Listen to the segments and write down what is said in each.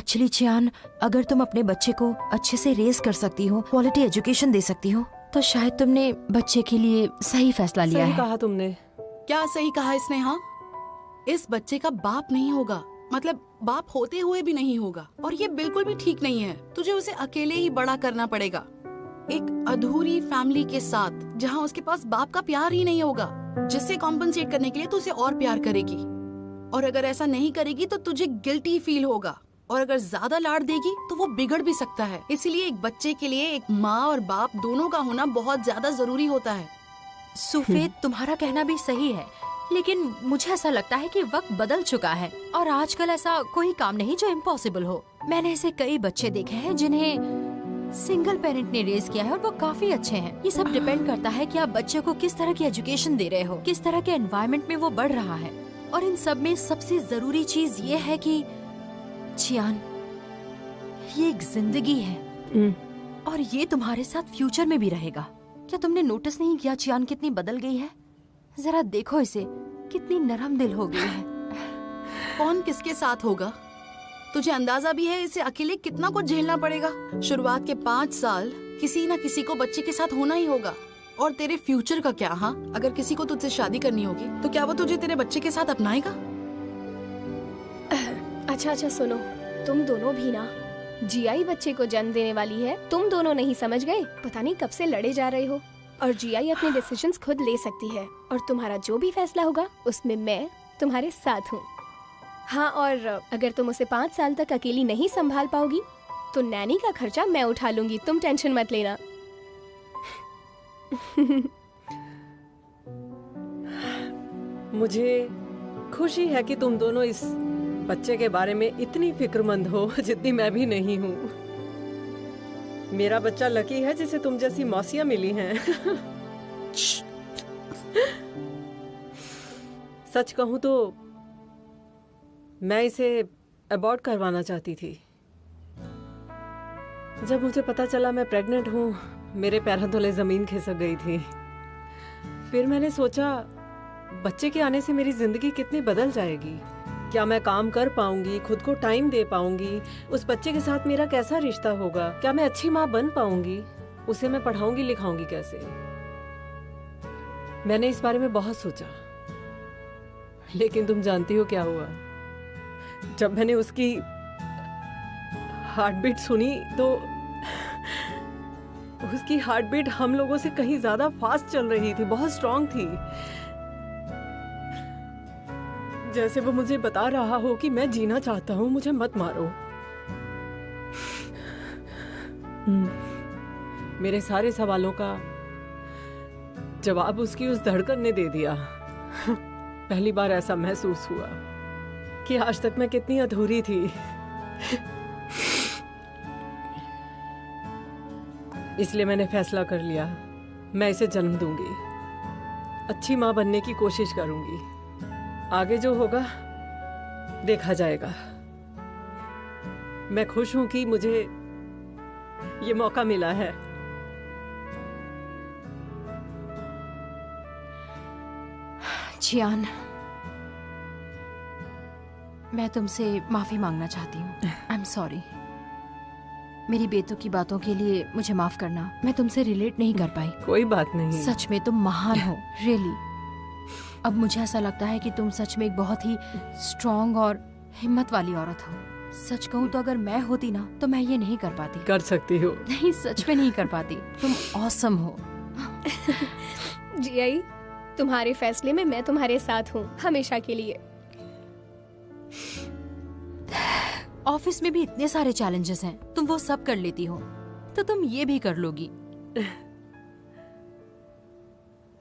Actually Chiyaan, अगर तुम अपने बच्चे को अच्छे से रेस कर सकती हो, क्वालिटी एजुकेशन दे सकती हो, तो शायद तुमने बच्चे के लिए सही फैसला लिया सही है। कहा तुमने। क्या सही कहा इसने? हाँ, इस बच्चे का बाप नहीं होगा, मतलब बाप होते हुए भी नहीं होगा, और ये बिल्कुल भी ठीक नहीं है। तुझे उसे अकेले ही बड़ा करना पड़ेगा, एक अधूरी फैमिली के साथ, जहाँ उसके पास बाप का प्यार ही नहीं होगा, जिससे कॉम्पनसेट करने के लिए तू उसे और प्यार करेगी। और अगर ऐसा नहीं करेगी तो तुझे गिल्टी फील होगा, और अगर ज्यादा लाड़ देगी तो वो बिगड़ भी सकता है। इसलिए एक बच्चे के लिए एक माँ और बाप दोनों का होना बहुत ज्यादा जरूरी होता है। सुफेद, तुम्हारा कहना भी सही है, लेकिन मुझे ऐसा लगता है कि वक्त बदल चुका है और आजकल ऐसा कोई काम नहीं जो इम्पॉसिबल हो। मैंने ऐसे कई बच्चे देखे हैं जिन्हें सिंगल पेरेंट ने रेज किया है और वो काफी अच्छे हैं। ये सब डिपेंड करता है कि आप बच्चे को किस तरह की एजुकेशन दे रहे हो, किस तरह के एनवायरनमेंट में वो बढ़ रहा है। और इन सब में सबसे जरूरी चीज ये है कि चियान, ये एक जिंदगी है और ये तुम्हारे साथ फ्यूचर में भी रहेगा। क्या तुमने नोटिस नहीं किया चियान कितनी बदल गई है? जरा देखो इसे, कितनी नरम दिल हो गई है। कौन किसके साथ होगा तुझे अंदाजा भी है इसे अकेले कितना कुछ झेलना पड़ेगा। शुरुआत के 5 साल किसी न किसी को बच्चे के साथ होना ही होगा। और तेरे फ्यूचर का क्या? हाँ, अगर किसी को तुझसे शादी करनी होगी तो क्या वो तुझे तेरे बच्चे के साथ अपनाएगा? अच्छा सुनो, तुम दोनों भी ना, जीआई बच्चे को जन्म देने वाली है, तुम दोनों नहीं समझ गए? पता नहीं कब से लड़े जा रहे हो। और जीआई अपने डिसीजंस खुद ले सकती है, और तुम्हारा जो भी फैसला होगा उसमें मैं तुम्हारे साथ हूँ। हाँ, और अगर तुम उसे 5 साल तक अकेली नहीं संभाल पाओगी तो नैनी का खर्चा मैं उठा लूंगी, तुम टेंशन मत लेना। मुझे खुशी है कि तुम दोनों इस बच्चे के बारे में इतनी फिक्रमंद हो जितनी मैं भी नहीं हूँ। मेरा बच्चा लकी है जिसे तुम जैसी मौसियाँ मिली हैं। सच कहूँ तो मैं इसे अबॉर्ट करवाना चाहती थी। जब मुझे पता चला मैं प्रेग्नेंट हूँ, मेरे पैरों तले जमीन खिसक गई थी। फिर मैंने सोचा बच्चे के आने से मेरी जिंदगी कितनी बदल जाएगी। क्या मैं काम कर पाऊंगी, खुद को टाइम दे पाऊंगी, उस बच्चे के साथ मेरा कैसा रिश्ता होगा, क्या मैं अच्छी माँ बन पाऊंगी, उसे मैं पढ़ाऊंगी लिखाऊंगी कैसे। मैंने इस बारे में बहुत सोचा, लेकिन तुम जानती हो क्या हुआ? जब मैंने उसकी हार्ट बीट सुनी तो उसकी हार्ट बीट हम लोगों से कहीं ज्यादा फास्ट चल रही थी, बहुत स्ट्रांग थी। जैसे वो मुझे बता रहा हो कि मैं जीना चाहता हूँ, मुझे मत मारो। मेरे सारे सवालों का जवाब उसकी उस धड़कन ने दे दिया। पहली बार ऐसा महसूस हुआ कि आज तक मैं कितनी अधूरी थी। इसलिए मैंने फैसला कर लिया, मैं इसे जन्म दूंगी, अच्छी माँ बनने की कोशिश करूंगी। आगे जो होगा देखा जाएगा। मैं खुश हूं कि मुझे ये मौका मिला है। चियान, मैं तुमसे माफी मांगना चाहती हूँ। I am sorry. मेरी बेतुकी बातों के लिए मुझे माफ करना। मैं तुमसे रिलेट नहीं कर पाई। कोई बात नहीं। सच में तुम महान हो, रियली। अब मुझे ऐसा लगता है कि तुम सच में एक बहुत ही स्ट्रॉन्ग और हिम्मत वाली औरत हो। सच कहूँ तो अगर मैं होती ना तो मैं ये नहीं कर पाती। कर सकती हो। नहीं, सच में नहीं कर पाती। तुम ऑसम हो। जीआई, तुम्हारे फैसले में मैं तुम्हारे साथ हूँ हमेशा के लिए। ऑफिस में भी इतने सारे चैलेंजेस हैं, तुम वो सब कर लेती हो, तो तुम ये भी कर लोगी।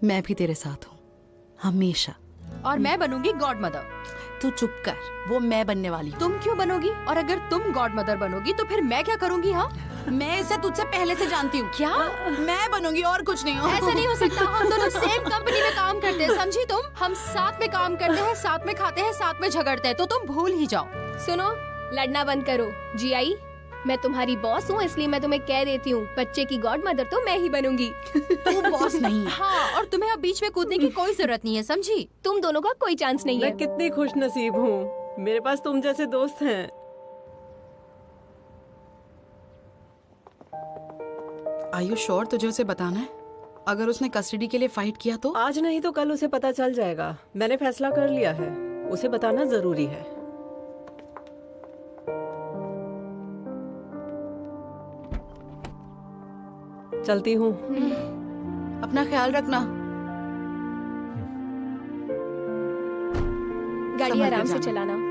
मैं भी तेरे साथ हूँ हमेशा। और मैं बनूंगी गॉड मदर। तू चुप कर, वो मैं बनने वाली हूँ। तुम क्यों बनोगी? और अगर तुम गॉड मदर बनोगी तो फिर मैं क्या करूंगी? हाँ, मैं इसे तुझसे पहले से जानती हूँ। क्या? मैं बनूंगी और कुछ नहीं। ऐसा नहीं हो सकता। हम दोनों सेम कंपनी में काम करते हैं, समझी तुम? हम साथ में काम करते हैं, साथ में खाते हैं, साथ में झगड़ते हैं, तो तुम भूल ही जाओ। सुनो, लड़ना बंद करो। जीआई, मैं तुम्हारी बॉस हूँ, इसलिए मैं तुम्हें कह देती हूँ, बच्चे की गॉड मदर तो मैं ही बनूंगी। तू बॉस नहीं। हाँ, और तुम्हें अब बीच में कूदने की कोई जरूरत नहीं है, समझी? तुम दोनों का कोई चांस नहीं है। मैं कितनी खुश नसीब हूँ, मेरे पास तुम जैसे दोस्त हैं। Are you sure तुझे उसे बताना है? अगर उसने कस्टडी के लिए फाइट किया तो? आज नहीं तो कल उसे पता चल जाएगा। मैंने फैसला कर लिया है, उसे बताना जरूरी है। चलती हूँ। अपना ख्याल रखना। गाड़ी संभल के आराम से जाना। चलाना।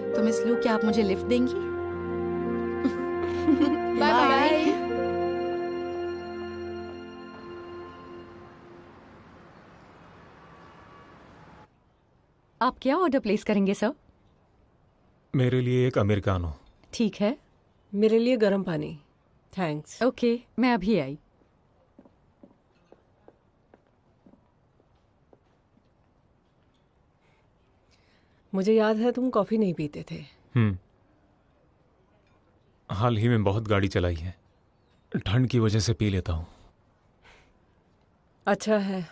तो मिस लू, क्या आप मुझे लिफ्ट देंगी? Bye bye. आप क्या ऑर्डर प्लेस करेंगे सर? मेरे लिए एक अमेरिकानो। ठीक है, मेरे लिए गर्म पानी। थैंक्स। ओके, मैं अभी आई। मुझे याद है तुम कॉफी नहीं पीते थे। हाल ही में बहुत गाड़ी चलाई है, ठंड की वजह से पी लेता हूँ। अच्छा है,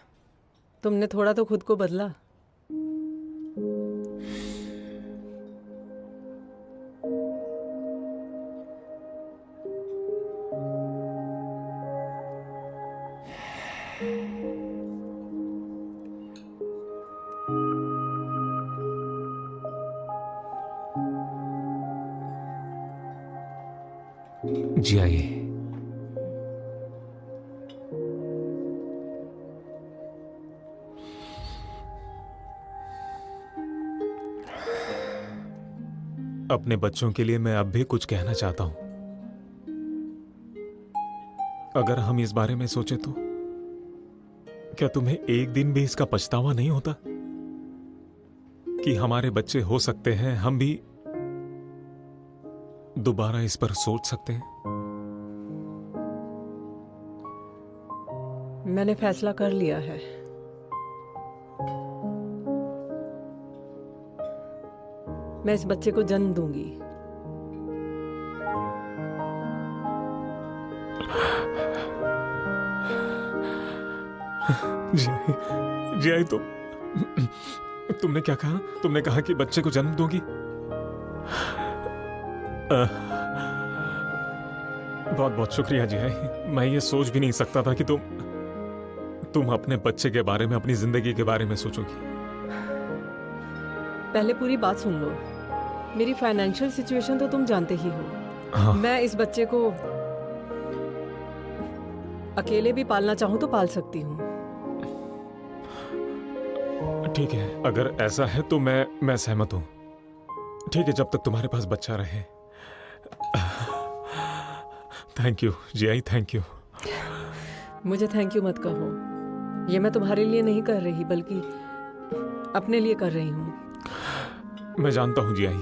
तुमने थोड़ा तो खुद को बदला। जी आइए। अपने बच्चों के लिए मैं अब भी कुछ कहना चाहता हूं। अगर हम इस बारे में सोचे तो क्या तुम्हें एक दिन भी इसका पछतावा नहीं होता कि हमारे बच्चे हो सकते हैं, हम भी दोबारा इस पर सोच सकते हैं? मैंने फैसला कर लिया है। मैं इस बच्चे को जन्म दूंगी। जी आई, तुमने क्या कहा? तुमने कहा कि बच्चे को जन्म दोगी? बहुत बहुत शुक्रिया जी आई। मैं ये सोच भी नहीं सकता था कि तुम अपने बच्चे के बारे में, अपनी जिंदगी के बारे में सोचोगी। पहले पूरी बात सुन लो। मेरी फाइनेंशियल सिचुएशन तो तुम जानते ही हो। हाँ। मैं इस बच्चे को अकेले भी पालना चाहूं तो पाल सकती हूँ। ठीक है, अगर ऐसा है तो मैं सहमत हूं। ठीक है, जब तक तुम्हारे पास बच्चा रहे। थैंक यू जी आई, थैंक यू। मुझे थैंक यू मत कहो, ये मैं तुम्हारे लिए नहीं कर रही बल्कि अपने लिए कर रही हूँ। मैं जानता हूं जी आई,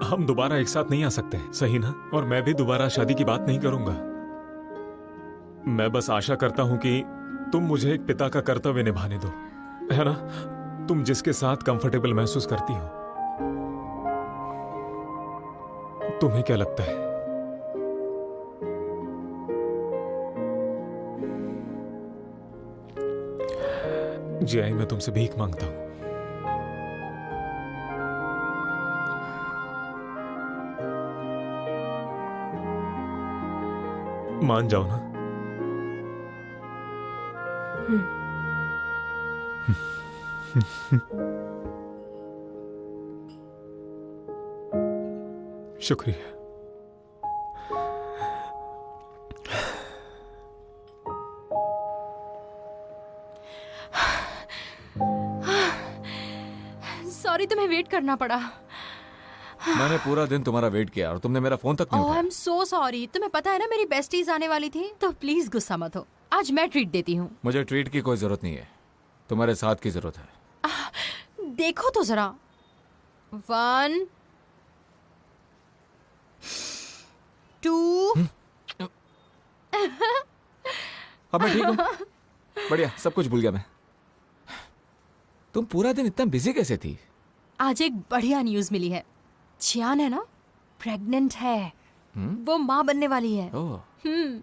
हम दोबारा एक साथ नहीं आ सकते, सही ना? और मैं भी दोबारा शादी की बात नहीं करूंगा। मैं बस आशा करता हूं कि तुम मुझे एक पिता का कर्तव्य निभाने दो, है ना? तुम जिसके साथ कंफर्टेबल महसूस करती हो। तुम्हें क्या लगता है? जी आई, मैं तुमसे भीख मांगता हूं। मान जाओ ना। शुक्रिया। सॉरी, तुम्हें वेट करना पड़ा। मैंने पूरा दिन तुम्हारा वेट किया और तुमने मेरा फोन तक नहीं ओह, आई उठाया। Am so sorry. तुम्हें पता है ना मेरी बेस्टीज आने वाली थी, तो प्लीज गुस्सा मत हो। आज मैं ट्रीट देती हूँ। मुझे ट्रीट की कोई जरूरत नहीं है, तुम्हारे साथ की जरूरत है। देखो तो जरा। 1 2 अब मैं ठीक हूँ, बढ़िया, सब कुछ भूल गया मैं। तुम पूरा दिन इतना बिजी कैसे थी? आज एक बढ़िया न्यूज मिली है। जियान है ना, प्रेग्नेंट है। हम्म? वो माँ बनने वाली है। ओह, हम्म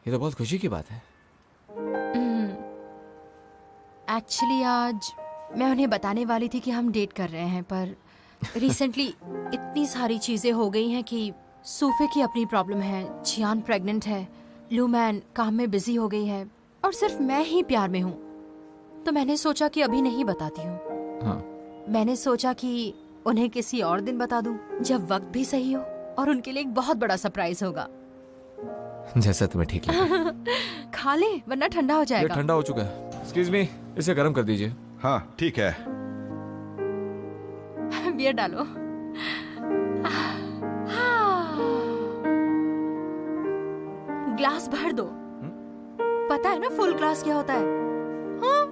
ये तो बहुत खुशी की बात है। एक्चुअली आज मैं उन्हें बताने वाली थी कि हम डेट कर रहे हैं, पर रिसेंटली इतनी सारी चीजें हो गई हैं कि सूफे की अपनी प्रॉब्लम है, जियान प्रेग्नेंट है, लूमैन काम में बिजी हो गई है और सिर्फ मैं ही प्यार में हूँ। तो मैंने सोचा कि अभी नहीं बताती हूँ। हाँ, मैंने सोचा कि उन्हें किसी और दिन बता दूं, जब वक्त भी सही हो, और उनके लिए एक बहुत बड़ा सरप्राइज होगा। जैसा तुम्हें ठीक लगे। खा ले वरना ठंडा हो ये जाएगा। ठंडा हो चुका है। एक्सक्यूज मी, इसे गर्म कर दीजिए। हाँ ठीक है। बियर डालो। ग्लास भर दो। पता है ना फुल ग्लास क्या होता है? हाँ?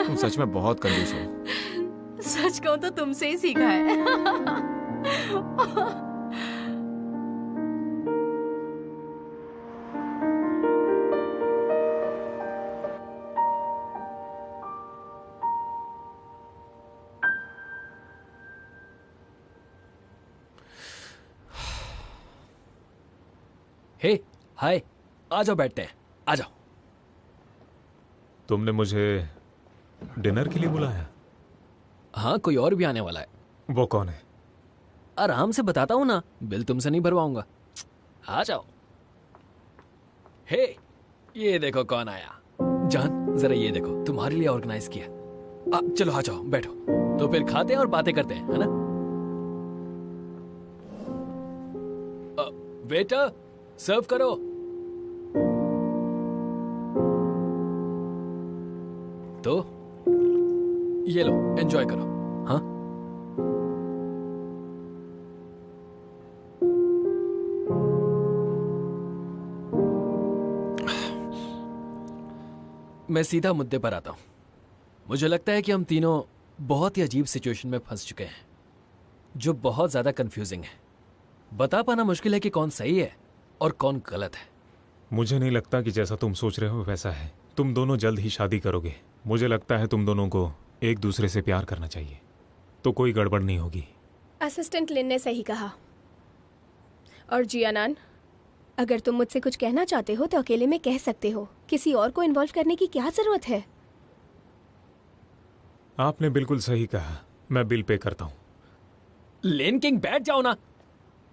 तुम सच में बहुत कंजूस हो। सच कहूं तो तुमसे ही सीखा है। हे हाय, आ जाओ बैठते हैं, आ जाओ। तुमने मुझे डिनर के लिए बुलाया? हाँ, कोई और भी आने वाला है। वो कौन है? आराम से बताता हूँ ना, बिल तुमसे नहीं भरवाऊंगा। आ जाओ। हे, ये देखो कौन आया। जान, जरा ये देखो, तुम्हारे लिए ऑर्गेनाइज किया। चलो आ जाओ, बैठो। तो फिर खाते हैं और बातें करते हैं, है ना? वेटर, सर्व करो। तो ये लो, एंजॉय करो। हाँ, मैं सीधा मुद्दे पर आता हूं। मुझे लगता है कि हम तीनों बहुत ही अजीब सिचुएशन में फंस चुके हैं, जो बहुत ज्यादा कंफ्यूजिंग है। बता पाना मुश्किल है कि कौन सही है और कौन गलत है। मुझे नहीं लगता कि जैसा तुम सोच रहे हो वैसा है। तुम दोनों जल्द ही शादी करोगे। मुझे लगता है तुम दोनों को एक दूसरे से प्यार करना चाहिए, तो कोई गड़बड़ नहीं होगी। असिस्टेंट लिन ने सही कहा। और जियानान, अगर तुम मुझसे कुछ कहना चाहते हो तो अकेले में कह सकते हो। किसी और को इन्वॉल्व करने की क्या जरूरत है? आपने बिल्कुल सही कहा। मैं बिल पे करता हूँ। लेन किंग, बैठ जाओ ना।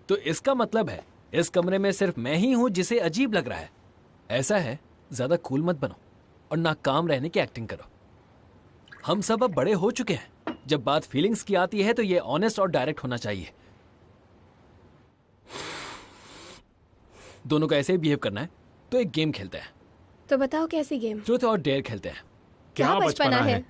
तो इसका मतलब है इस कमरे में सिर्फ मैं ही हूं जिसे अजीब लग रहा है। ऐसा है, ज्यादा कूल मत बनो और नाकाम रहने की एक्टिंग करो। हम सब अब बड़े हो चुके हैं। जब बात फीलिंग्स की आती है तो ये ऑनेस्ट और डायरेक्ट होना चाहिए। दोनों को ऐसे ही बिहेव करना है तो एक गेम खेलते हैं। तो बताओ कैसी गेम? ट्रूथ और डेयर खेलते हैं। क्या बचपना है?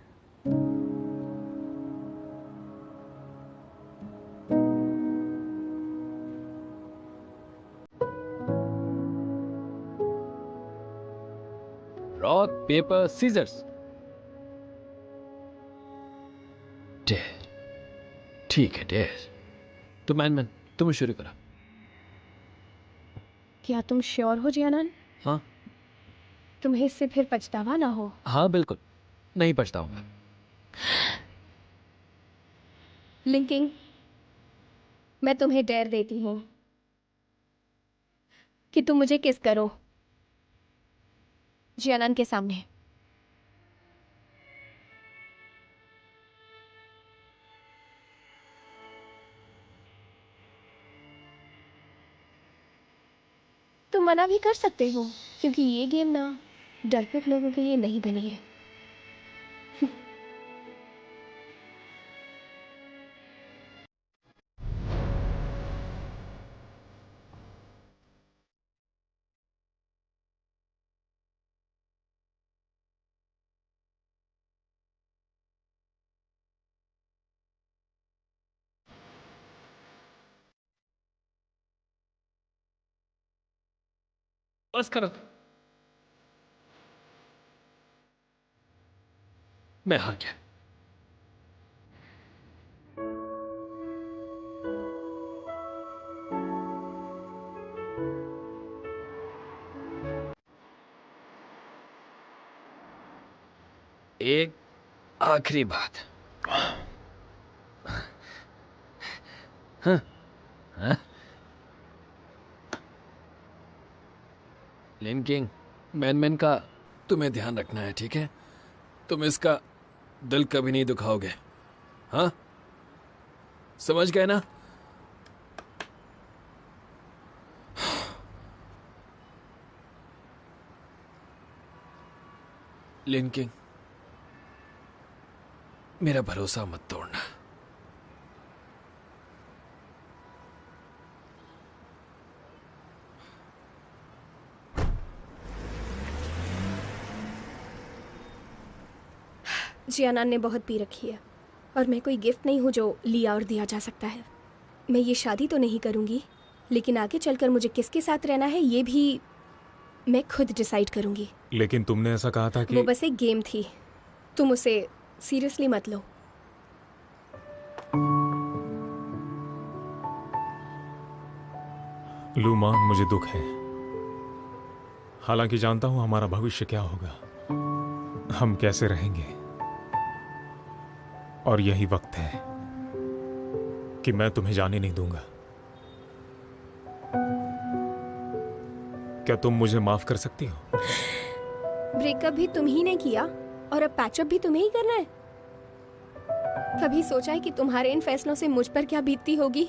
Rock paper scissors. डेयर। ठीक है डेयर। तो मैन तुम शुरू करो। क्या तुम श्योर हो जियानान? हाँ तुम्हें इससे फिर पछतावा ना हो। हाँ, बिल्कुल नहीं पछताऊंगा। लिंकिंग, मैं तुम्हें डेयर देती हूँ कि तुम मुझे किस करो जियानान के सामने। तुम मना भी कर सकते हो, क्योंकि ये गेम ना डरपोक लोगों के लिए नहीं बनी है। बस करो। मैं हार गया। एक आखिरी बात, लिन किंग, मैन का तुम्हें ध्यान रखना है, ठीक है? तुम इसका दिल कभी नहीं दुखाओगे, हाँ? समझ गए ना? लिन किंग, मेरा भरोसा मत तोड़ना। जियानान ने बहुत पी रखी है और मैं कोई गिफ्ट नहीं हूँ जो लिया और दिया जा सकता है। मैं ये शादी तो नहीं करूँगी, लेकिन आगे चलकर मुझे किसके साथ रहना है ये भी मैं खुद डिसाइड करूँगी। लेकिन तुमने ऐसा कहा था कि वो बस एक गेम थी, तुम उसे सीरियसली मत लो। लूमान, मुझे दुख है। हालांकि जानता हूं हमारा भविष्य क्या होगा, हम कैसे रहेंगे, और यही वक्त है कि मैं तुम्हें जाने नहीं दूंगा। क्या तुम मुझे माफ कर सकती हो? ब्रेकअप भी तुम ही ने किया और अब पैचअप भी तुम्हें ही करना है। कभी सोचा है कि तुम्हारे इन फैसलों से मुझ पर क्या बीतती होगी?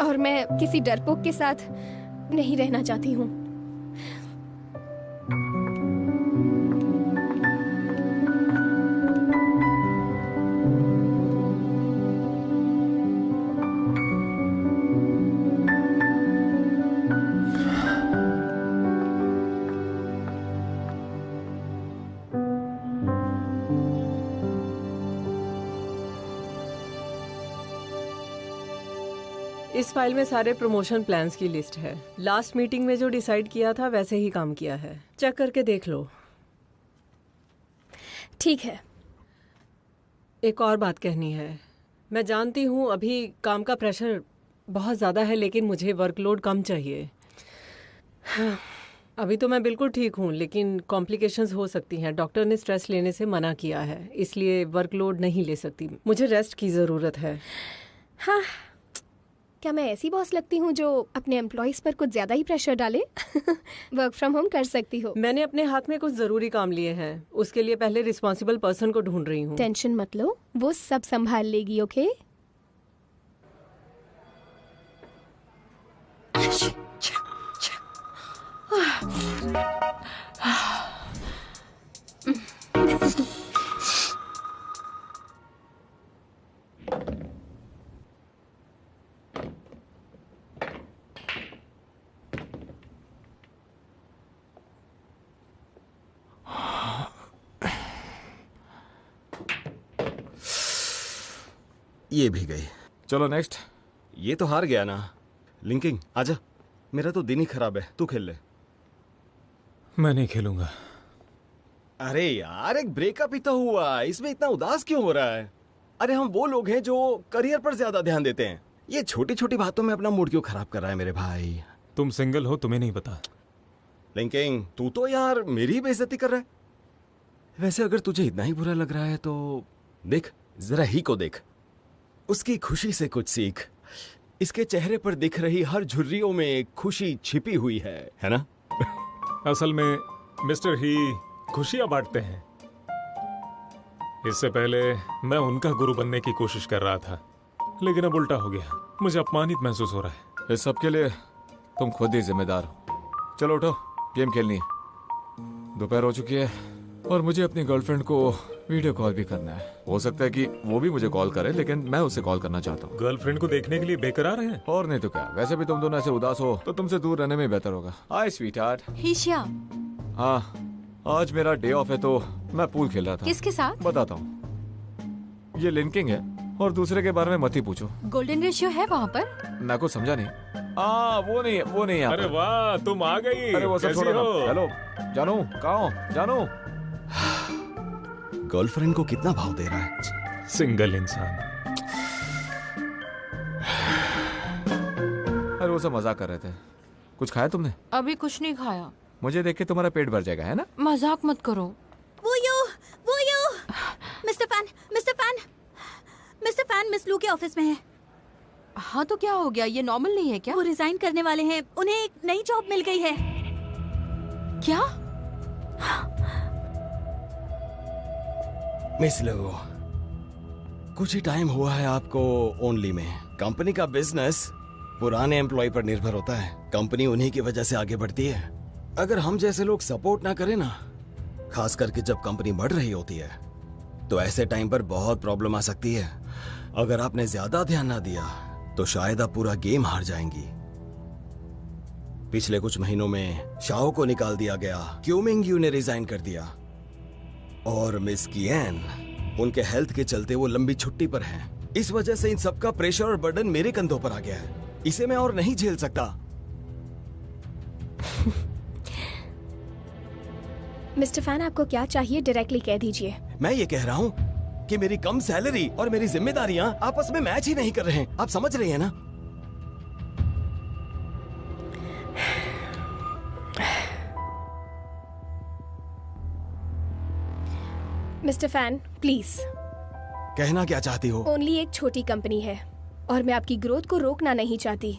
और मैं किसी डरपोक के साथ नहीं रहना चाहती हूँ। इस फाइल में सारे प्रमोशन प्लान्स की लिस्ट है। लास्ट मीटिंग में जो डिसाइड किया था वैसे ही काम किया है, चेक करके देख लो। ठीक है। एक और बात कहनी है। मैं जानती हूँ अभी काम का प्रेशर बहुत ज़्यादा है, लेकिन मुझे वर्कलोड कम चाहिए। हाँ, अभी तो मैं बिल्कुल ठीक हूँ, लेकिन कॉम्प्लिकेशंस हो सकती हैं। डॉक्टर ने स्ट्रेस लेने से मना किया है, इसलिए वर्कलोड नहीं ले सकती। मुझे रेस्ट की ज़रूरत है। हाँ, क्या मैं ऐसी बॉस लगती हूँ जो अपने एम्प्लॉयज पर कुछ ज्यादा ही प्रेशर डाले? वर्क फ्रॉम होम कर सकती हो। मैंने अपने हाथ में कुछ ज़रूरी काम लिए हैं, उसके लिए पहले रिस्पॉन्सिबल पर्सन को ढूंढ रही हूँ। टेंशन मत लो, वो सब संभाल लेगी। ओके? ये भी गई। चलो नेक्स्ट। ये तो हार गया ना। लिंकिंग आजा, मेरा तो दिन ही खराब है, तू खेल ले। मैं नहीं खेलूंगा। अरे यार, एक ब्रेकअप ही तो हुआ, इसमें इतना उदास क्यों हो रहा है? अरे हम वो लोग हैं जो करियर पर ज्यादा ध्यान देते हैं, ये छोटी छोटी बातों में अपना मूड क्यों खराब कर रहा है मेरे भाई? तुम सिंगल हो, तुम्हें नहीं पता। लिंकिंग, तू तो यार मेरी ही बेइज्जती कर रहा है। वैसे अगर तुझे इतना ही बुरा लग रहा है तो देख, जरा ही को देख, उसकी खुशी से कुछ सीख। इसके चेहरे पर दिख रही हर झुर्रियों में खुशी छिपी हुई है ना? असल में मिस्टर ही खुशियां बांटते हैं। इससे पहले मैं उनका गुरु बनने की कोशिश कर रहा था, लेकिन अब उल्टा हो गया। मुझे अपमानित महसूस हो रहा है। इस सब के लिए तुम खुद ही जिम्मेदार हो। चलो उठो, गेम खेलनी है। दोपहर हो चुकी है और मुझे अपनी गर्लफ्रेंड को वीडियो कॉल भी करना है। हो सकता है कि वो भी मुझे कॉल करे, लेकिन मैं उसे कॉल करना चाहता हूँ। गर्लफ्रेंड को देखने के लिए बेकरार हैं? और नहीं तो क्या, वैसे भी तुम दोनों ऐसे उदास हो तो तुमसे दूर रहने में बेहतर होगा। हाय स्वीटहार्ट। हीशिया, हाँ, आज मेरा डे ऑफ है तो मैं पूल खेल रहा था। किसके साथ? बताता हूँ। ये लिंकिंग है और दूसरे के बारे में मत ही पूछो। गोल्डन रेशियो है वहाँ पर? मैं कुछ समझा नहीं। वो नहीं यहाँ अरे पर। वाह, तुम आ गई। अरे वो सब कैसी छोड़ो ना। हो? हेलो जानू, कहाँ हो जानू? गर्लफ्रेंड को कितना भाव दे रहा है? सिंगल इंसान। अरे वो सब मजाक कर रहे थे। कुछ खाया तुमने? अभी कुछ नहीं खाया। मुझे देख के तुम्हारा पेट भर जाएगा, है ना? मजाक मत करो। वो यू मिस्टर फैन मिस लू के ऑफिस में है। हाँ तो क्या हो गया, ये नॉर्मल नहीं है क्या? वो रिजाइन करने वाले हैं, उन्हें एक नई जॉब मिल गई है। क्या? मिस लो, कुछ ही टाइम हुआ है आपको ओनली में। कंपनी का बिजनेस पुराने एम्प्लॉय पर निर्भर होता है। कंपनी उन्हीं की वजह से आगे बढ़ती है। अगर हम जैसे लोग सपोर्ट ना करें ना, खास करके जब कंपनी बढ़ रही होती है, तो ऐसे टाइम पर बहुत प्रॉब्लम आ सकती है। अगर आपने ज्यादा ध्यान ना दिया तो शायद आप पूरा गेम हार जाएंगी। पिछले कुछ महीनों में शाओ को निकाल दिया गया, क्यूमिंग ने रिजाइन कर दिया, और मिस किएन, उनके हेल्थ के चलते वो लंबी छुट्टी पर हैं। इस वजह से इन सबका प्रेशर और बर्डन मेरे कंधों पर आ गया है। इसे मैं और नहीं झेल सकता। मिस्टर फैन, आपको क्या चाहिए डायरेक्टली कह दीजिए। मैं ये कह रहा हूँ कि मेरी कम सैलरी और मेरी जिम्मेदारियां आपस में मैच ही नहीं कर रहे हैं। आप समझ रही हैं ना? Mister fan please. कहना क्या चाहती हो? ओनली एक छोटी कंपनी है और मैं आपकी ग्रोथ को रोकना नहीं चाहती।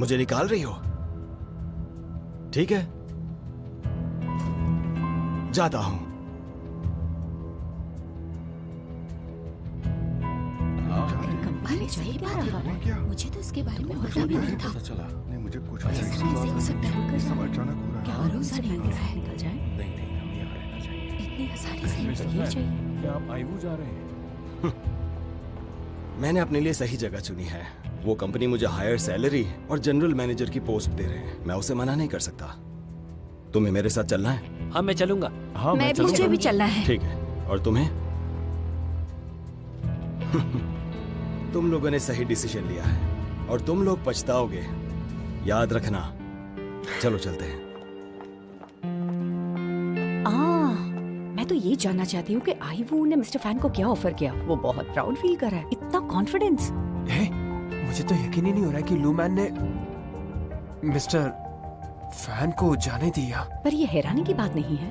मुझे निकाल रही हो? ठीक है, जाता हूं। कंपनी सही कह रहा है। मुझे तो इसके बारे में पता भी नहीं था। चला नहीं, मुझे कुछ ऐसे हो सकता है? सब अचानक हो रहा क्या है। भरोसा नहीं हो रहा है निकल जाए? नहीं नहीं, हमें यहाँ रहना चाहिए। इतनी आसानी से नहीं चाहिए। क्या आप आईवू जा रहे हैं? मैंने अपने लिए सही जगह चुनी है। वो कंपनी मुझे हायर सैलरी और जनरल मैनेजर की पोस्ट दे रहे हैं। मैं उसे मना नहीं कर सकता। तुम्हें मेरे साथ चलना है? हाँ मैं चलूंगा। हाँ मैं भी मुझे भी चलना है। ठीक है। और तुम्हें? तुम लोगों ने सही डिसीजन लिया है और तुम लोग पछताओगे, याद रखना। चलो चलते हैं। मैं तो ये जानना चाहती हूँ कि आईवू ने मिस्टर फैन को क्या ऑफर किया। वो बहुत प्राउड फील कर रहा है, इतना कॉन्फिडेंस। मुझे तो यकीन ही नहीं हो रहा कि लूमैन ने मिस्टर फैन को जाने दिया। पर ये हैरानी की बात नहीं है।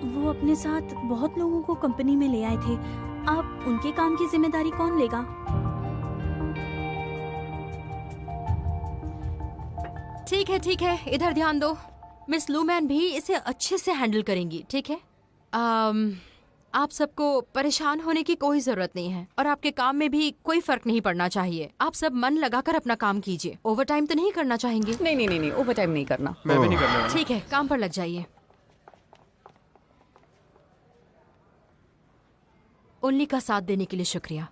वो अपने साथ बहुत लोगों को कंपनी में ले आए थे। अब उनके काम की जिम्मेदारी कौन लेगा? ठीक है, इधर ध्यान दो। मिस लूमैन भी इसे अच्छे से हैंडल करेंगी, ठीक है? आप सबको परेशान होने की कोई जरूरत नहीं है और आपके काम में भी कोई फर्क नहीं पड़ना चाहिए। आप सब मन लगाकर अपना काम कीजिए। ओवर टाइम तो नहीं करना चाहेंगे? नहीं, ओवर टाइम नहीं करना। मैं भी नहीं करने वाला। ठीक है, काम पर लग जाइए। ओनली का साथ देने के लिए शुक्रिया।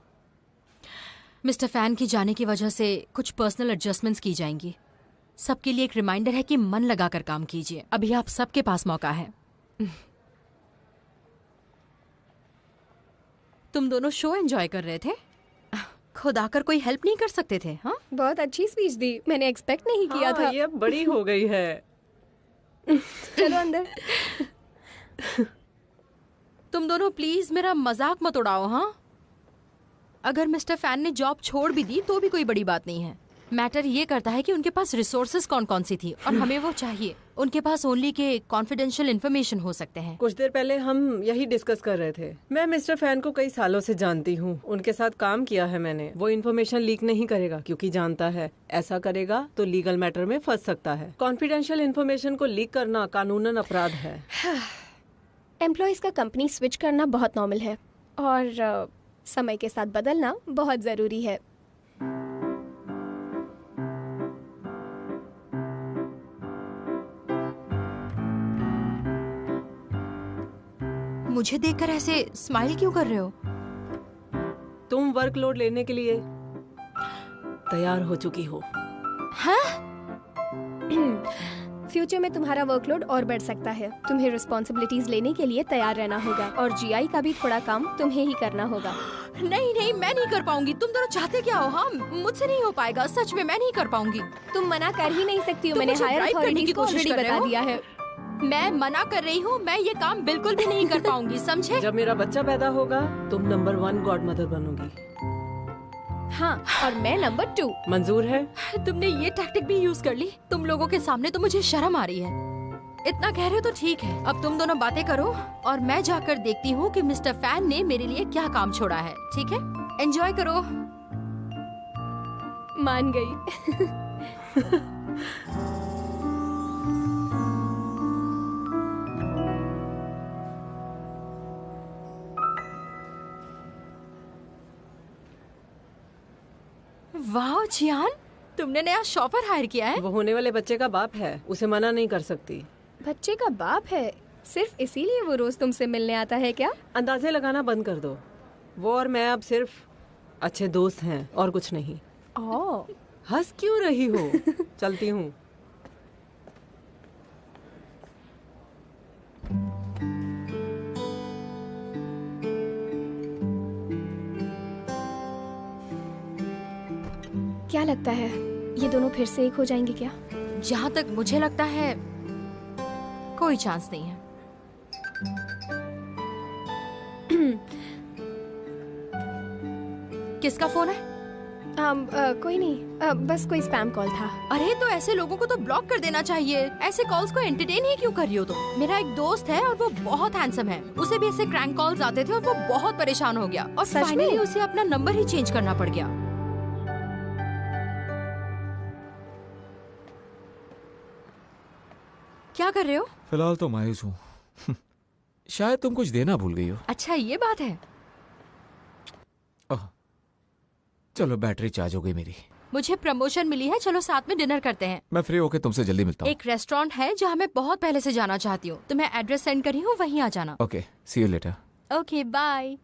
मिस्टर फैन की जाने की वजह से कुछ पर्सनल एडजस्टमेंट्स की जाएंगी। सबके लिए एक रिमाइंडर है कि मन लगाकर काम कीजिए। अभी आप सबके पास मौका है। तुम दोनों शो एंजॉय कर रहे थे, खुद आकर कोई हेल्प नहीं कर सकते थे? हाँ, बहुत अच्छी स्पीच दी, मैंने एक्सपेक्ट नहीं किया था। ये अब बड़ी हो गई है। चलो अंदर। तुम दोनों प्लीज मेरा मजाक मत उड़ाओ। हाँ, अगर मिस्टर फैन ने जॉब छोड़ भी दी तो भी कोई बड़ी बात नहीं है। मैटर ये करता है कि उनके पास रिसोर्सेज कौन कौन सी थी और हमें वो चाहिए। उनके पास ओनली के कॉन्फिडेंशियल इन्फॉर्मेशन हो सकते हैं। कुछ देर पहले हम यही डिस्कस कर रहे थे। मैं मिस्टर फैन को कई सालों से जानती हूँ, उनके साथ काम किया है मैंने। वो इन्फॉर्मेशन लीक नहीं करेगा क्योंकि जानता है ऐसा करेगा तो लीगल मैटर में फंस सकता है। कॉन्फिडेंशियल इन्फॉर्मेशन को लीक करना कानूनन अपराध है। एम्प्लॉयज का कंपनी स्विच करना बहुत नॉर्मल है और समय के साथ बदलना बहुत जरूरी है। मुझे देखकर ऐसे स्माइल क्यों कर रहे हो? तुम वर्कलोड लेने के लिए तैयार हो चुकी हो। फ्यूचर में तुम्हारा वर्कलोड और बढ़ सकता है। तुम्हें रिस्पॉन्सिबिलिटीज लेने के लिए तैयार रहना होगा और जीआई का भी थोड़ा काम तुम्हें ही करना होगा। नहीं, मैं नहीं कर पाऊंगी। तुम दोनों चाहते क्या हो? हाँ, मुझसे नहीं हो पाएगा। सच में मैं नहीं कर पाऊंगी। तुम मना कर ही नहीं सकती हो। तुम मैंने मुझे हायर bribe करने की अथॉरिटीज को कोशिश ऑलरेडी कर रहे बता हो? दिया है। मैं मना कर रही हूँ, मैं ये काम बिल्कुल भी नहीं कर पाऊंगी, समझे? जब मेरा बच्चा पैदा होगा तुम नंबर 1 गॉड मदर बनोगी। हाँ, और मैं नंबर 2। मंजूर है? तुमने ये टैक्टिक भी यूज कर ली। तुम लोगों के सामने तो मुझे शर्म आ रही है। इतना कह रहे हो तो ठीक है। अब तुम दोनों बातें करो और मैं जाकर देखती हूँ कि मिस्टर फैन ने मेरे लिए क्या काम छोड़ा है। ठीक है, एंजॉय करो। मान गई। वाह जियान, तुमने नया शॉपर हायर किया है। वो होने वाले बच्चे का बाप है, उसे मना नहीं कर सकती। बच्चे का बाप है, सिर्फ इसीलिए वो रोज तुमसे मिलने आता है क्या? अंदाजे लगाना बंद कर दो। वो और मैं अब सिर्फ अच्छे दोस्त हैं और कुछ नहीं। ओह, हंस क्यों रही हो? चलती हूँ। क्या लगता है ये दोनों फिर से एक हो जाएंगे क्या? जहाँ तक मुझे लगता है कोई चांस नहीं है। किसका फोन है? कोई नहीं, बस कोई स्पैम कॉल था। अरे तो ऐसे लोगों को तो ब्लॉक कर देना चाहिए। ऐसे कॉल्स को एंटरटेन ही क्यों कर रही हो तुम? मेरा एक दोस्त है और वो बहुत हैंडसम है। उसे भी ऐसे क्रैंक कॉल्स आते थे और वो बहुत परेशान हो गया और सच में? फाइनली उसे अपना नंबर ही चेंज करना पड़ गया। क्या कर रहे हो? फिलहाल तो मायूस हूँ। शायद तुम कुछ देना भूल गई हो। अच्छा ये बात है। चलो बैटरी चार्ज हो गई मेरी। मुझे प्रमोशन मिली है, चलो साथ में डिनर करते हैं। मैं फ्री होके तुमसे जल्दी मिलता हूँ। एक रेस्टोरेंट है जहाँ मैं बहुत पहले से जाना चाहती हूँ, तो मैं एड्रेस सेंड करी हूँ, वहीं आ जाना। Okay, see you later. Okay bye.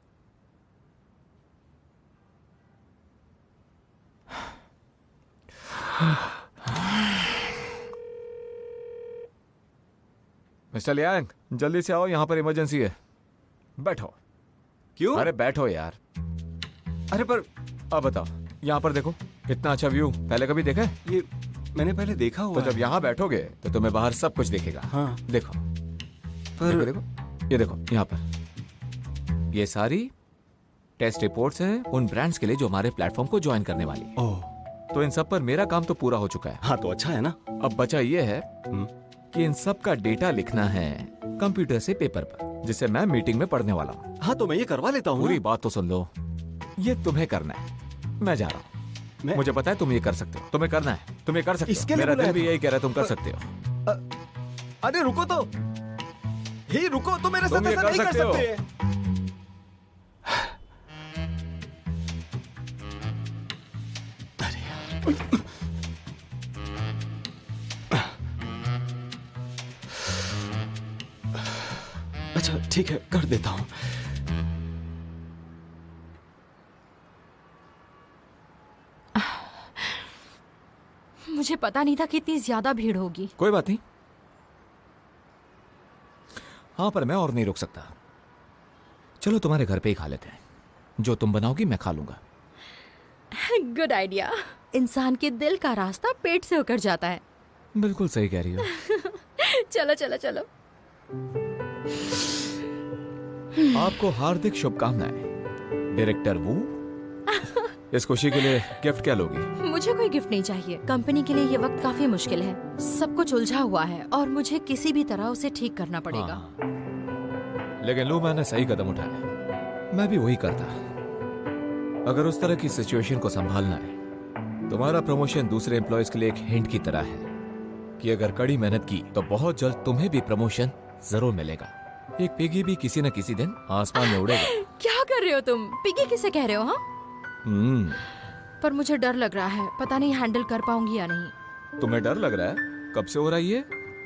Mister Liang, जल्दी से आओ, यहाँ पर इमरजेंसी है। बैठो। क्यों? अरे बैठो यार। अरे पर अब बताओ, यहाँ पर देखो, इतना अच्छा व्यू पहले कभी देखा है? ये मैंने पहले देखा हुआ तो जब यहाँ बैठोगे तो तुम्हें बाहर सब कुछ दिखेगा। हाँ। देखो पर देखो, ये देखो यहाँ पर ये सारी टेस्ट रिपोर्ट्स हैं उन ब्रांड्स के लिए जो हमारे प्लेटफॉर्म को ज्वाइन करने वाली है। ओह, तो इन सब पर मेरा काम तो पूरा हो चुका है। हाँ तो अच्छा है ना। अब बचा ये है कि इन सब का डेटा लिखना है कंप्यूटर से पेपर पर, जिसे मैं मीटिंग में पढ़ने वाला हूँ। हाँ तो मैं ये करवा लेता हूँ। पूरी बात तो सुन लो। ये तुम्हें करना है, मैं जा रहा हूँ। मुझे पता है तुम ये कर सकते हो, तुम्हें करना है, तुम ये कर सकते इसके हो। लिए मेरा बुलाया दिल भी था। यही कह रहा है तुम कर सकते हो। अरे रुको तो, ही रुको, तो मेरे तुम साथ ये ऐसा कर नहीं कर सकते हो। सकते। अरे यार। अच्छा ठीक है, कर देता हूँ। मुझे पता नहीं था कि इतनी ज्यादा भीड़ होगी। कोई बात नहीं। हाँ पर मैं और नहीं रुक सकता। चलो तुम्हारे घर पे ही खा लेते हैं। जो तुम बनाओगी मैं खा लूंगा। Good idea. इंसान के दिल का रास्ता पेट से होकर जाता है। बिल्कुल सही कह रही हो। चलो चलो चलो। आपको हार्दिक शुभकामनाएं डायरेक्टर वू। इस खुशी के लिए गिफ्ट क्या लोगी? मुझे कोई गिफ्ट नहीं चाहिए। कंपनी के लिए ये वक्त काफी मुश्किल है। सब कुछ उलझा हुआ है और मुझे किसी भी तरह उसे ठीक करना पड़ेगा। लेकिन लू मैंने सही कदम उठाया। मैं भी वही करता। अगर उस तरह की सिचुएशन को संभालना है, तुम्हारा प्रमोशन दूसरे एम्प्लॉयज के लिए एक हिंट की तरह है कि अगर कड़ी मेहनत की तो बहुत जल्द तुम्हें भी प्रमोशन जरूर मिलेगा। एक पिगी भी किसी न किसी दिन आसमान में उड़ेगा। क्या कर रहे हो तुम? पिगी किसे कह रहे हो? हाँ पर मुझे डर लग रहा है, पता नहीं हैंडल कर पाऊंगी या नहीं। तुम्हें डर लग रहा है? कब से हो रहा है ये?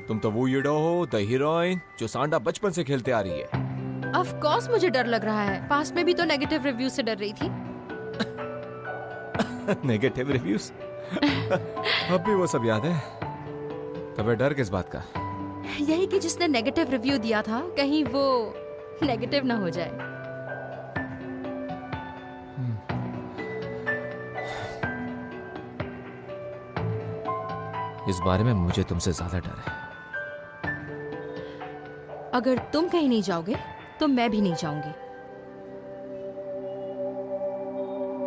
तुम तो वो यूडो हो, द हीरोइन जो सांडा बचपन से खेलते आ रही है। ऑफ कोर्स मुझे डर लग रहा है। पास में भी तो नेगेटिव रिव्यू से डर रही थी। Negative reviews? अब भी वो सब याद है? तुम्हें डर किस बात का? यही कि जिसने नेगेटिव रिव्यू दिया था कहीं वो नेगेटिव ना हो जाए। इस बारे में मुझे तुमसे ज्यादा डर है। अगर तुम कहीं नहीं जाओगे तो मैं भी नहीं जाऊंगी।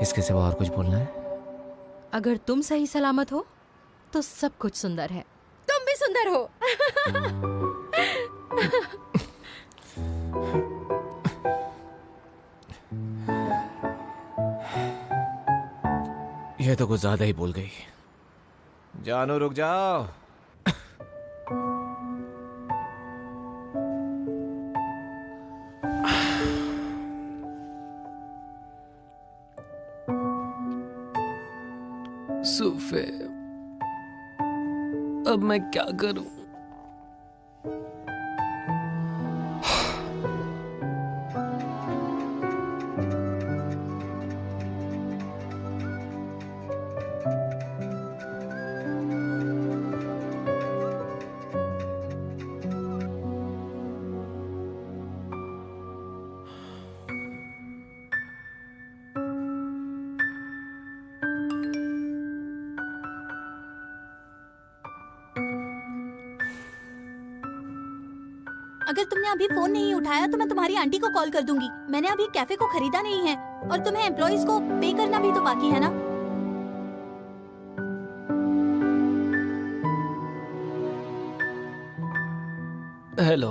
इसके सिवा और कुछ बोलना है? अगर तुम सही सलामत हो तो सब कुछ सुंदर है। तुम भी सुंदर हो। यह तो कुछ ज्यादा ही बोल गई। जानू रुक जाओ। सूफे, अब मैं क्या करूं? अगर तुमने अभी फोन नहीं उठाया तो मैं तुम्हारी आंटी को कॉल कर दूंगी। मैंने अभी कैफे को खरीदा नहीं है और तुम्हें एम्प्लॉइज को पे करना भी तो बाकी है ना। हेलो,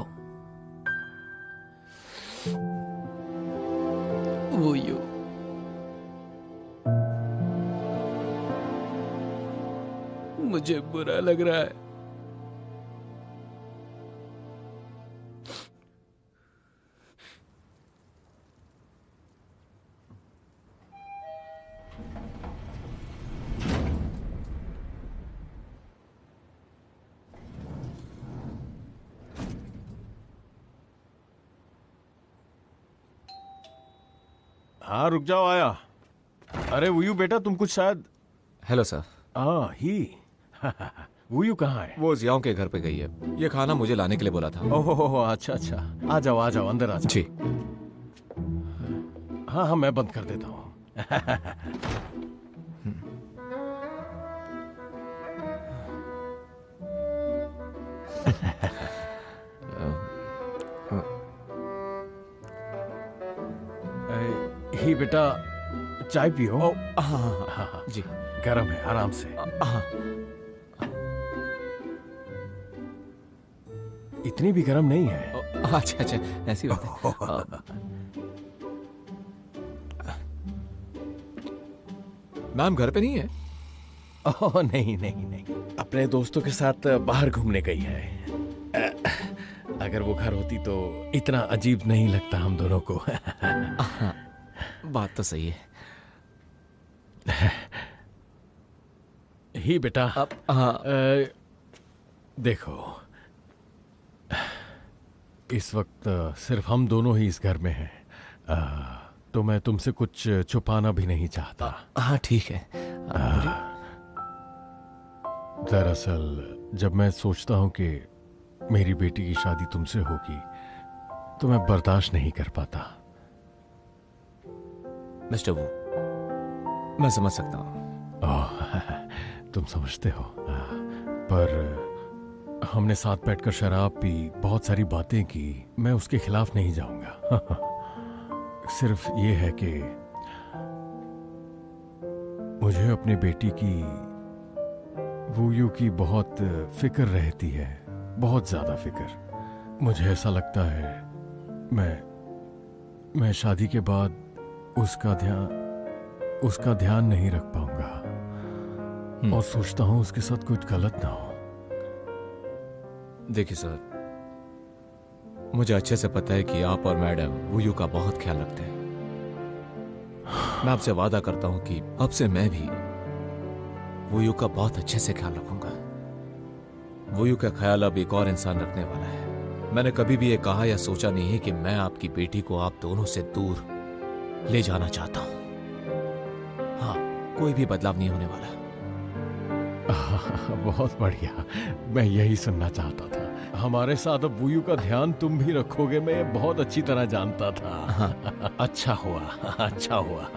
वो यू मुझे बुरा लग रहा है। हाँ रुक जाओ, आया। अरे वुयू बेटा, तुम कुछ शायद। Hello sir. हाँ ही। वुयू कहाँ है? वो जियाओं के घर पे गई है। ये खाना मुझे लाने के लिए बोला था। ओहो, अच्छा अच्छा, आ जाओ अंदर आ जाओ। जी। हाँ हाँ, मैं बंद कर देता हूँ। ही बेटा, चाय पियो। हाँ जी। गरम है, आराम से। हाँ। इतनी भी गरम नहीं है। अच्छा अच्छा, ऐसी बात है। मैम घर पे नहीं है? ओह नहीं नहीं नहीं, अपने दोस्तों के साथ बाहर घूमने गई है। अगर वो घर होती तो इतना अजीब नहीं लगता हम दोनों को। बात तो सही है। ही बेटा, हाँ। देखो, इस वक्त सिर्फ हम दोनों ही इस घर में हैं, तो मैं तुमसे कुछ छुपाना भी नहीं चाहता। हाँ ठीक है। दरअसल जब मैं सोचता हूं कि मेरी बेटी की शादी तुमसे होगी तो मैं बर्दाश्त नहीं कर पाता। मिस्टर वू, मैं समझ सकता हूँ। तुम समझते हो, पर हमने साथ बैठकर शराब पी, बहुत सारी बातें की। मैं उसके खिलाफ नहीं जाऊंगा। सिर्फ ये है कि मुझे अपनी बेटी की, वूयू की बहुत फिक्र रहती है, बहुत ज्यादा फिक्र। मुझे ऐसा लगता है मैं शादी के बाद उसका ध्यान नहीं रख पाऊंगा, और सोचता हूं उसके साथ कुछ गलत ना हो। देखिए सर, मुझे अच्छे से पता है कि आप और मैडम वूयू का बहुत ख्याल रखते हैं। मैं आपसे वादा करता हूं कि अब से मैं भी वूयू का बहुत अच्छे से ख्याल रखूंगा। वूयू का ख्याल अब एक और इंसान रखने वाला है। मैंने कभी भी ये कहा या सोचा नहीं है कि मैं आपकी बेटी को आप दोनों से दूर ले जाना चाहता हूं। हाँ, कोई भी बदलाव नहीं होने वाला। बहुत बढ़िया, मैं यही सुनना चाहता था। हमारे साथ अब वूयू का ध्यान तुम भी रखोगे, मैं बहुत अच्छी तरह जानता था। हाँ। अच्छा हुआ, अच्छा हुआ।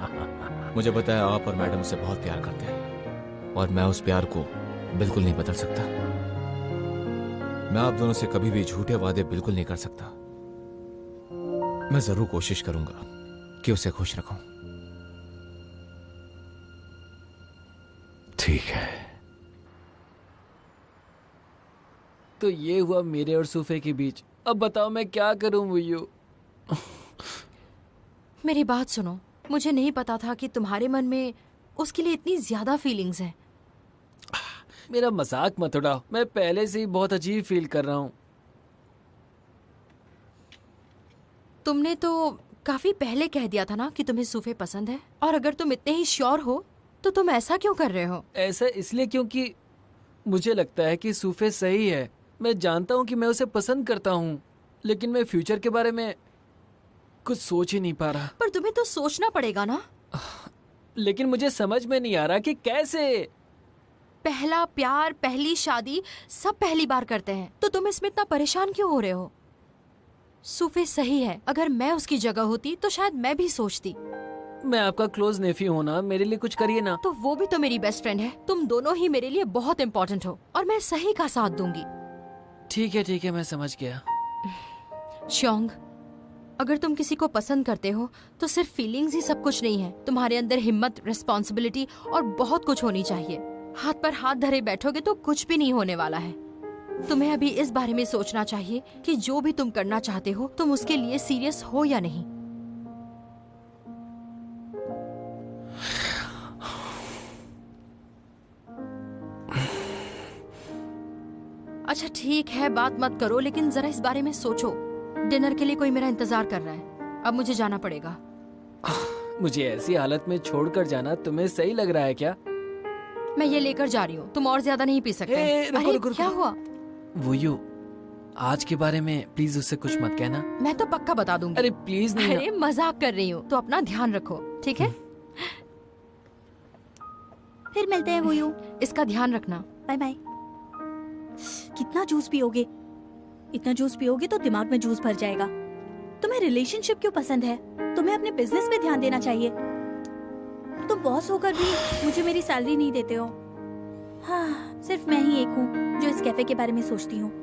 मुझे पता है आप और मैडम से बहुत प्यार करते हैं, और मैं उस प्यार को बिल्कुल नहीं बदल सकता। मैं आप दोनों से कभी भी झूठे वादे बिल्कुल नहीं कर सकता। मैं जरूर कोशिश करूंगा कि उसे खुश रखूं। ठीक है। तो ये हुआ मेरे और सूफे के बीच। अब बताओ मैं क्या करूं वुयू? मेरी बात सुनो, मुझे नहीं पता था कि तुम्हारे मन में उसके लिए इतनी ज्यादा फीलिंग्स हैं। मेरा मजाक मत उड़ाओ, मैं पहले से ही बहुत अजीब फील कर रहा हूँ। तुमने तो काफी पहले कह दिया था ना कि तुम्हें सूफे पसंद है, और अगर तुम इतने ही श्योर हो तो तुम ऐसा क्यों कर रहे हो? ऐसा इसलिए क्योंकि मुझे लगता है कि सूफे सही है। मैं जानता हूँ कि मैं उसे पसंद करता हूँ, लेकिन मैं फ्यूचर के बारे में कुछ सोच ही नहीं पा रहा। पर तुम्हें तो सोचना पड़ेगा ना। लेकिन मुझे समझ में नहीं आ रहा कि कैसे। पहला प्यार, पहली शादी, सब पहली बार करते हैं, तो तुम इसमें इतना परेशान क्यों हो रहे हो? सूफे सही है। अगर मैं उसकी जगह होती तो शायद मैं भी सोचती। मैं आपका क्लोज नेफ्यू हूँ ना, मेरे लिए कुछ करिए ना। तो वो भी तो मेरी बेस्ट फ्रेंड है। तुम दोनों ही मेरे लिए बहुत इम्पोर्टेंट हो, और मैं सही का साथ दूंगी। ठीक है, मैं समझ गया। श्योंग, अगर तुम किसी को पसंद करते हो तो सिर्फ फीलिंग्स ही सब कुछ नहीं है। तुम्हारे अंदर हिम्मत, रिस्पॉन्सिबिलिटी और बहुत कुछ होनी चाहिए। हाथ पर हाथ धरे बैठोगे तो कुछ भी नहीं होने वाला है। तुम्हें अभी इस बारे में सोचना चाहिए कि जो भी तुम करना चाहते हो, तुम उसके लिए सीरियस हो या नहीं। अच्छा ठीक है, बात मत करो, लेकिन जरा इस बारे में सोचो। डिनर के लिए कोई मेरा इंतजार कर रहा है। अब मुझे जाना पड़ेगा। मुझे ऐसी हालत में छोड़कर जाना तुम्हें सही लग रहा है क्या? मैं ये लेकर जा रही हूँ, तुम और ज्यादा नहीं पी सकते। रुको, अरे, रुको, क्या हुआ? वो आज के बारे में प्लीज उससे कुछ मत कहना। मैं तो पक्का बता दूंगी। अरे प्लीज नहीं। अरे मजाक कर रही हूँ, तो अपना ध्यान रखो, ठीक है? फिर मिलते हैं वो। इसका ध्यान रखना। Bye bye. कितना जूस पियोगे? इतना जूस पियोगे तो दिमाग में जूस भर जाएगा। तुम्हें रिलेशनशिप क्यों पसंद है? तुम्हें अपने बिजनेस पे ध्यान देना चाहिए। तुम बॉस होकर भी मुझे मेरी सैलरी नहीं देते हो। हाँ, सिर्फ मैं ही एक हूँ जो इस कैफे के बारे में सोचती हूँ।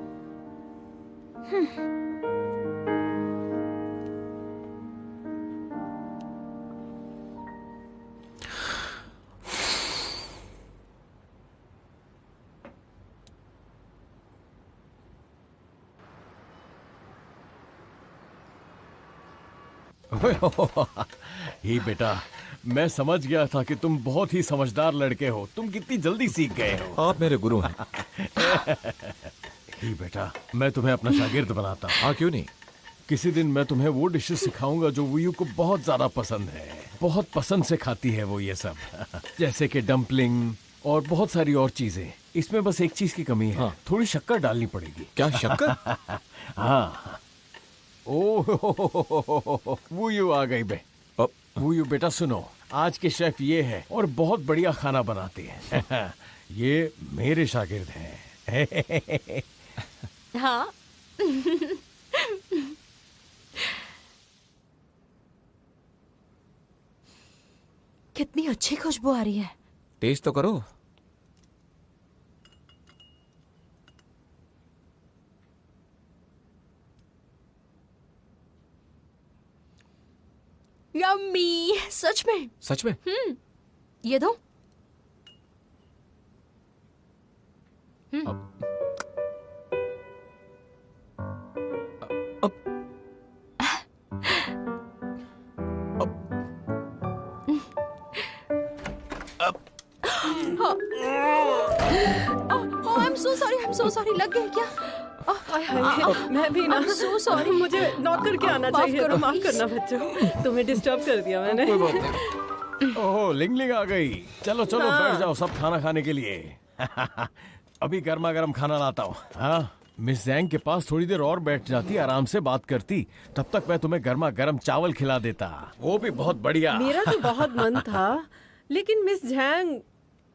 ही बेटा, मैं समझ गया था कि तुम बहुत ही समझदार लड़के हो। तुम कितनी जल्दी सीख गए हो। आप मेरे गुरु हैं। ही बेटा, मैं तुम्हें अपना शागिर्द बनाता हूँ। हाँ, क्यों नहीं। किसी दिन मैं तुम्हें वो डिशेस सिखाऊंगा जो वुयू को बहुत ज्यादा पसंद है। बहुत पसंद से खाती है वो ये सब। जैसे कि डम्पलिंग और बहुत सारी और चीजें। इसमें बस एक चीज की कमी है। हाँ। थोड़ी शक्कर डालनी पड़ेगी। क्या शक्कर? हाँ। ओह, वुयू आ गई बे। वुयू बेटा सुनो, आज के शेफ ये है और बहुत बढ़िया खाना बनाते हैं। ये मेरे शागिर्द हैं। हाँ। कितनी अच्छी खुशबू आ रही है। टेस्ट तो करो। यम्मी, सच में। सच में? ये दो। I'm so sorry, लग गई क्या? मैं भी ना। I'm so sorry. मुझे नॉक करके आना माफ चाहिए। करो, माफ please. करना बच्चों, तुम्हें डिस्टर्ब कर दिया मैंने। कोई बात नहीं। ओह, लिंग लिंग आ गई। चलो चलो, हाँ। बैठ जाओ सब खाना खाने के लिए। अभी गर्मा गर्म खाना लाता हूँ। हाँ, मिस जैंग के पास थोड़ी देर और बैठ जाती, आराम से बात करती। तब तक मैं तुम्हें गर्मा गर्म चावल खिला देता, वो भी बहुत बढ़िया। मेरा तो बहुत मन था, लेकिन मिस झैंग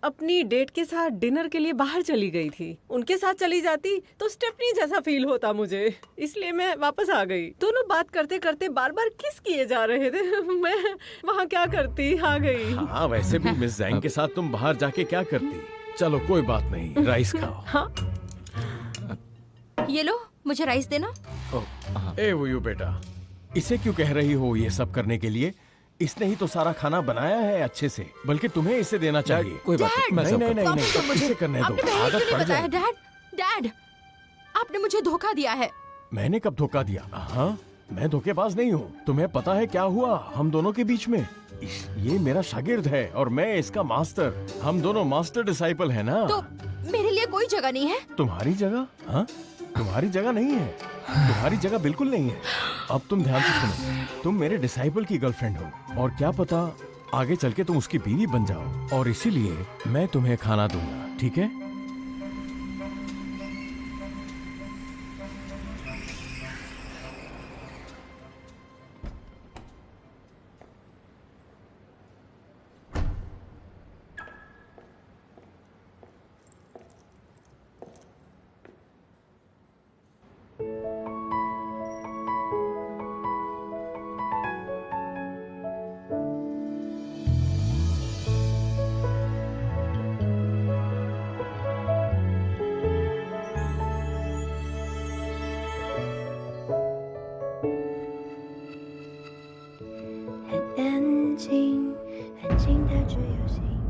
अपनी डेट के साथ डिनर के लिए बाहर चली गई थी। उनके साथ चली जाती तो स्टेफनी जैसा फील होता मुझे, इसलिए मैं वापस आ गई। दोनों बात करते करते बार बार किस किए जा रहे थे। मैं वहाँ क्या करती, आ गई। हाँ, वैसे भी मिस जैंग के साथ तुम बाहर जाके क्या करती। चलो कोई बात नहीं, राइस खाओ। हाँ, ये लो, मुझे राइस देना। ए वुयू बेटा, इसे क्यों कह रही हो ये सब करने के लिए? इसने ही तो सारा खाना बनाया है अच्छे से, बल्कि तुम्हें इसे देना चाहिए। कोई बात नहीं, मैं नहीं सब नहीं नहीं, वापस दो नहीं, मुझे। इसे करने दो, आपने पहले क्यों आदत नहीं पड़ बताया? जाएगी। डैड, आपने मुझे धोखा दिया है। मैंने कब धोखा दिया? हाँ, मैं धोखेबाज नहीं हूँ। तुम्हें पता है क्या हुआ हम दोनों के बीच में? ये मेरा शागिर्द है और मैं इसका मास्टर। हम दोनों मास्टर डिसाइपल है ना। तो मेरे लिए कोई जगह नहीं है? तुम्हारी जगह? हाँ, तुम्हारी जगह नहीं है। तुम्हारी जगह बिल्कुल नहीं है। अब तुम ध्यान से सुनो, तुम मेरे डिसाइपल की गर्लफ्रेंड हो और क्या पता आगे चल के तुम उसकी बीवी बन जाओ, और इसीलिए मैं तुम्हें खाना दूंगा, ठीक है?很安静，安静的只有心。